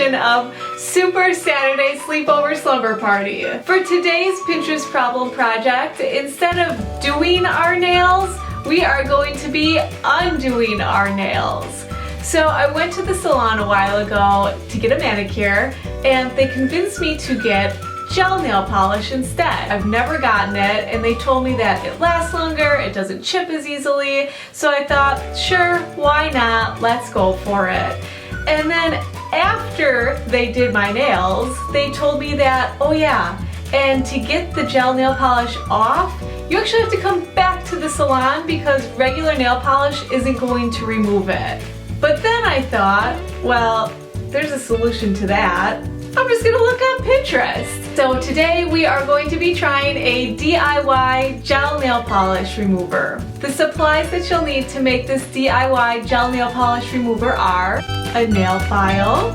edition of Super Saturday Sleepover Slumber Party. For today's Pinterest problem project, instead of doing our nails, we are going to be undoing our nails. So I went to the salon a while ago to get a manicure, and they convinced me to get gel nail polish instead. I've never gotten it, and they told me that it lasts longer, it doesn't chip as easily, so I thought, sure, why not, let's go for it. And then after they did my nails, they told me that, oh yeah, and to get the gel nail polish off, you actually have to come back to the salon because regular nail polish isn't going to remove it. But then I thought, well, there's a solution to that. I'm just gonna look on Pinterest. So today we are going to be trying a DIY gel nail polish remover. The supplies that you'll need to make this DIY gel nail polish remover are a nail file,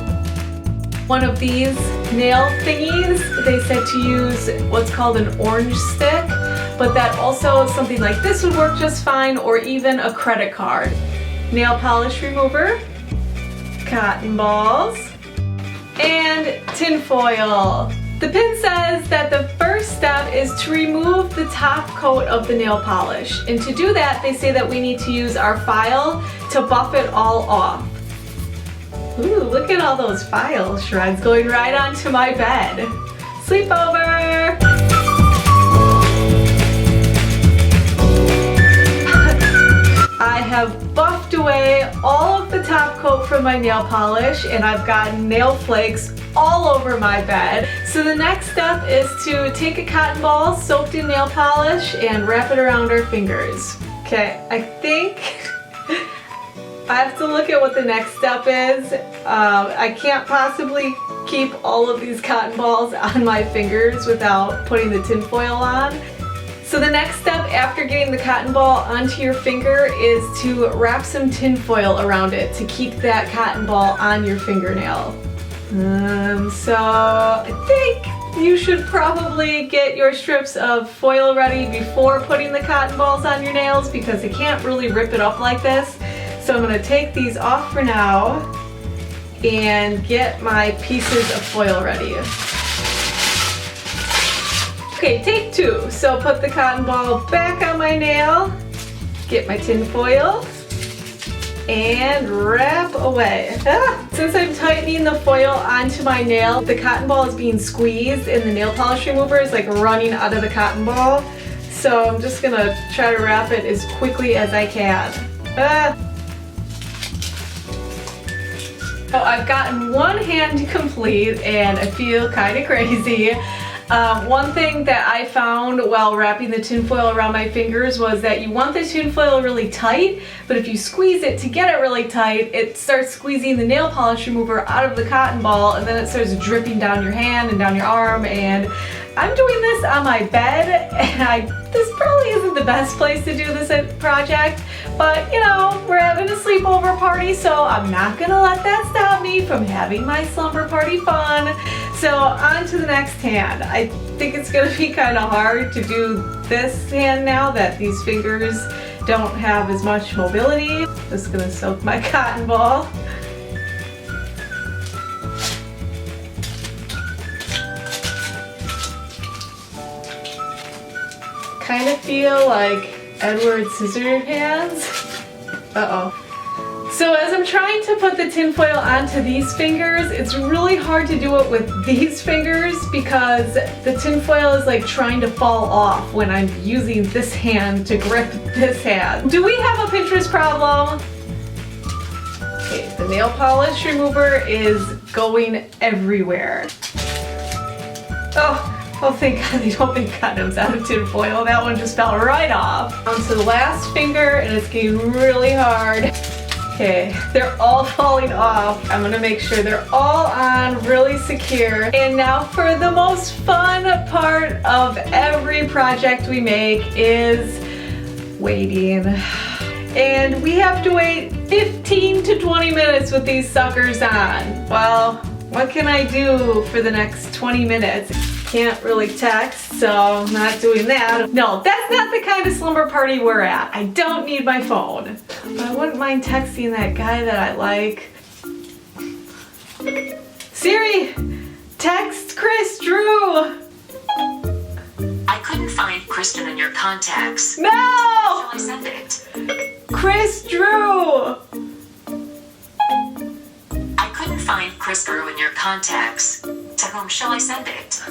one of these nail thingies. They said to use what's called an orange stick, but that also something like this would work just fine, or even a credit card. Nail polish remover, cotton balls, and tin foil. The pin says that the first step is to remove the top coat of the nail polish. And to do that, they say that we need to use our file to buff it all off. Ooh, look at all those file shreds going right onto my bed. Sleepover! I have buffed away all of the top coat from my nail polish, and I've got nail flakes all over my bed. So the next step is to take a cotton ball soaked in nail polish and wrap it around our fingers. Okay, I think I have to look at what the next step is. I can't possibly keep all of these cotton balls on my fingers without putting the tin foil on. So the next step after getting the cotton ball onto your finger is to wrap some tin foil around it to keep that cotton ball on your fingernail. So I think you should probably get your strips of foil ready before putting the cotton balls on your nails because you can't really rip it up like this. So I'm going to take these off for now and get my pieces of foil ready. Okay, take two. So put the cotton ball back on my nail, get my tin foil, and wrap away. Since I'm tightening the foil onto my nail, the cotton ball is being squeezed and the nail polish remover is like running out of the cotton ball. So I'm just gonna try to wrap it as quickly as I can. So I've gotten one hand complete and I feel kind of crazy. One thing that I found while wrapping the tin foil around my fingers was that you want the tin foil really tight, but if you squeeze it to get it really tight, it starts squeezing the nail polish remover out of the cotton ball, and then it starts dripping down your hand and down your arm. And I'm doing this on my bed, and this probably isn't the best place to do this project, but you know, we're having a sleepover party, so I'm not gonna let that stop me from having my slumber party fun. So on to the next hand. I think it's gonna be kind of hard to do this hand now that these fingers don't have as much mobility. Just gonna soak my cotton ball. Kind of feel like Edward Scissorhands. Uh-oh. So as I'm trying to put the tin foil onto these fingers, it's really hard to do it with these fingers because the tin foil is like trying to fall off when I'm using this hand to grip this hand. Do we have a Pinterest problem? Okay, the nail polish remover is going everywhere. Oh, thank God they don't make condoms out of tin foil. That one just fell right off. Onto the last finger, and it's getting really hard. Okay, they're all falling off. I'm gonna make sure they're all on really secure. And now for the most fun part of every project we make is waiting. And we have to wait 15 to 20 minutes with these suckers on. Well, what can I do for the next 20 minutes? Can't really text, so I'm not doing that. No, that's not the kind of slumber party we're at. I don't need my phone. But I wouldn't mind texting that guy that I like. Siri, text Chris Drew. I couldn't find Kristen in your contacts. No! Shall I send it? Chris Drew. I couldn't find Chris Drew in your contacts. To whom shall I send it?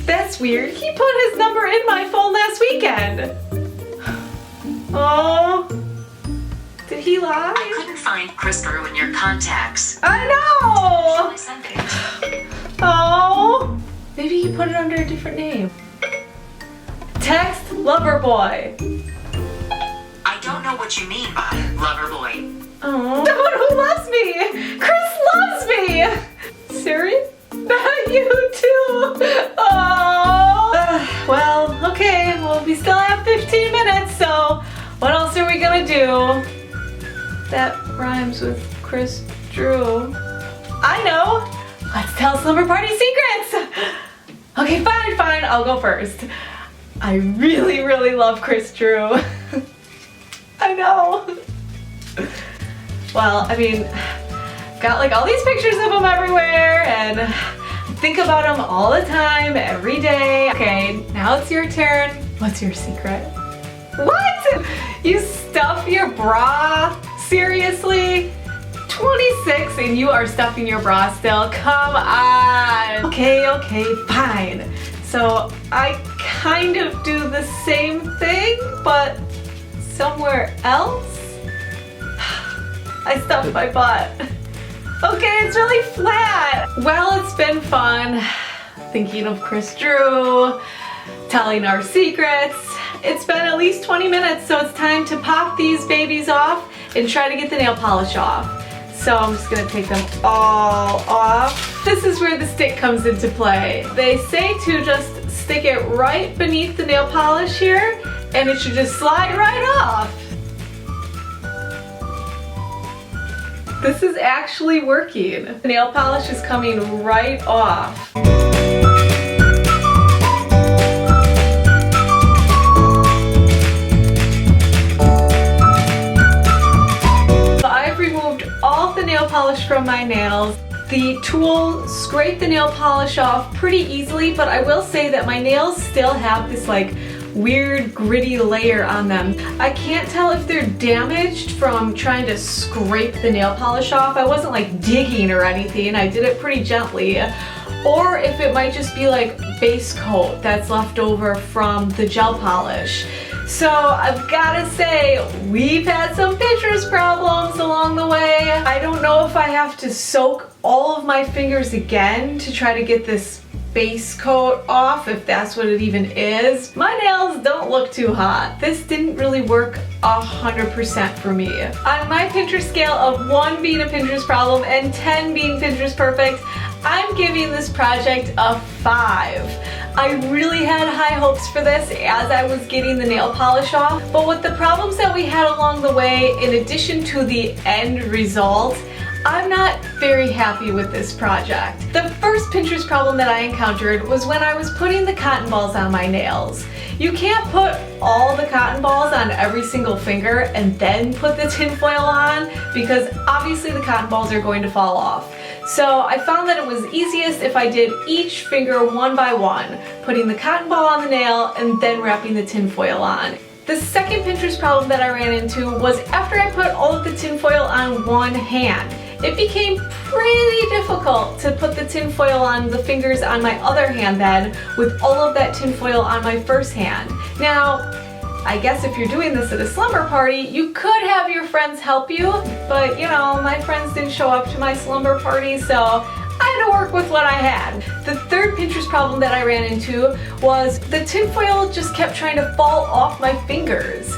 That's weird. He put his number in my phone last weekend. Oh, did he lie? I couldn't find Chris Drew in your contacts. I Shall I know. send it? Oh, maybe he put it under a different name. Text Loverboy. I don't know what you mean by lover boy. Oh, someone who loves me. Chris loves me. Siri, not you too. Oh. Well, okay. Well, we still have 15 minutes, so what else are we gonna do that rhymes with Chris Drew? I know. Let's tell slumber party secrets. Okay, fine. I'll go first. I really love Chris Drew. I know. Well, I mean, got like all these pictures of him everywhere and think about him all the time, every day. Okay, now it's your turn. What's your secret? What? You stuff your bra? Seriously? 26 and you are stuffing your bra still? Come on. Okay, fine. So I kind of do the same thing, but somewhere else? I stuffed my butt. Okay, it's really flat. Well, it's been fun thinking of Chris Drew, telling our secrets. It's been at least 20 minutes, so it's time to pop these babies off and try to get the nail polish off. So I'm just gonna take them all off. This is where the stick comes into play. They say to just stick it right beneath the nail polish here, and it should just slide right off. This is actually working. The nail polish is coming right off. I've removed all the nail polish from my nails. The tool scraped the nail polish off pretty easily, but I will say that my nails still have this like weird gritty layer on them. I can't tell if they're damaged from trying to scrape the nail polish off. I wasn't like digging or anything. I did it pretty gently. Or if it might just be like base coat that's left over from the gel polish. So I've gotta say, we've had some Pinterest problems along the way. I don't know if I have to soak all of my fingers again to try to get this base coat off, if that's what it even is. My nails don't look too hot. This didn't really work 100% for me. On my Pinterest scale of 1 being a Pinterest problem and 10 being Pinterest perfect, I'm giving this project a 5. I really had high hopes for this as I was getting the nail polish off, but with the problems that we had along the way, in addition to the end result, I'm not very happy with this project. The first Pinterest problem that I encountered was when I was putting the cotton balls on my nails. You can't put all the cotton balls on every single finger and then put the tinfoil on, because obviously the cotton balls are going to fall off. So I found that it was easiest if I did each finger one by one, putting the cotton ball on the nail and then wrapping the tinfoil on. The second Pinterest problem that I ran into was after I put all of the tinfoil on one hand. It became pretty difficult to put the tinfoil on the fingers on my other hand then, with all of that tinfoil on my first hand. Now, I guess if you're doing this at a slumber party, you could have your friends help you, but you know, my friends didn't show up to my slumber party, so I had to work with what I had. The third Pinterest problem that I ran into was the tinfoil just kept trying to fall off my fingers.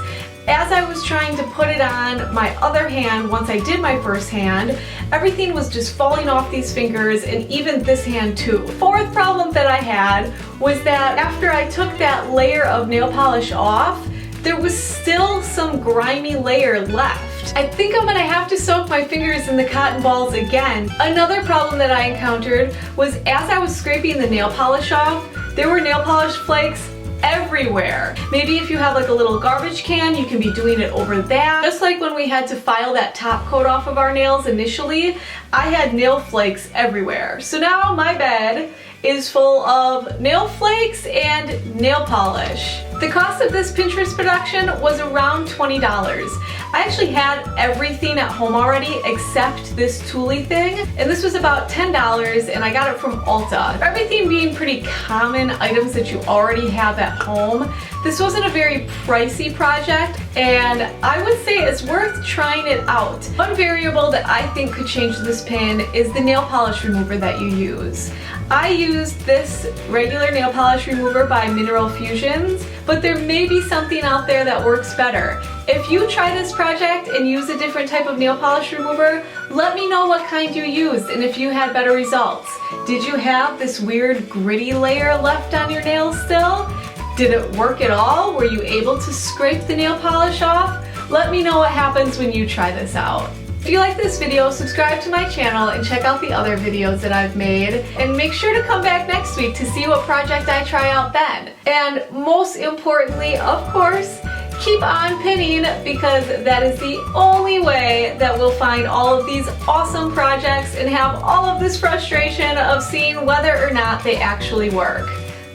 As I was trying to put it on my other hand, once I did my first hand, everything was just falling off these fingers, and even this hand too. Fourth problem that I had was that after I took that layer of nail polish off, there was still some grimy layer left. I think I'm gonna have to soak my fingers in the cotton balls again. Another problem that I encountered was as I was scraping the nail polish off, there were nail polish flakes everywhere. Maybe if you have like a little garbage can, you can be doing it over that. Just like when we had to file that top coat off of our nails initially, I had nail flakes everywhere. So now my bed is full of nail flakes and nail polish. The cost of this Pinterest production was around $20. I actually had everything at home already except this Thule thing, and this was about $10, and I got it from Ulta. Everything being pretty common items that you already have at home, this wasn't a very pricey project, and I would say it's worth trying it out. One variable that I think could change this pin is the nail polish remover that you use. I used this regular nail polish remover by Mineral Fusions, but there may be something out there that works better. If you try this project and use a different type of nail polish remover, let me know what kind you used and if you had better results. Did you have this weird gritty layer left on your nails still? Did it work at all? Were you able to scrape the nail polish off? Let me know what happens when you try this out. If you like this video, subscribe to my channel and check out the other videos that I've made. And make sure to come back next week to see what project I try out then. And most importantly, of course, keep on pinning, because that is the only way that we'll find all of these awesome projects and have all of this frustration of seeing whether or not they actually work.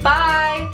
Bye!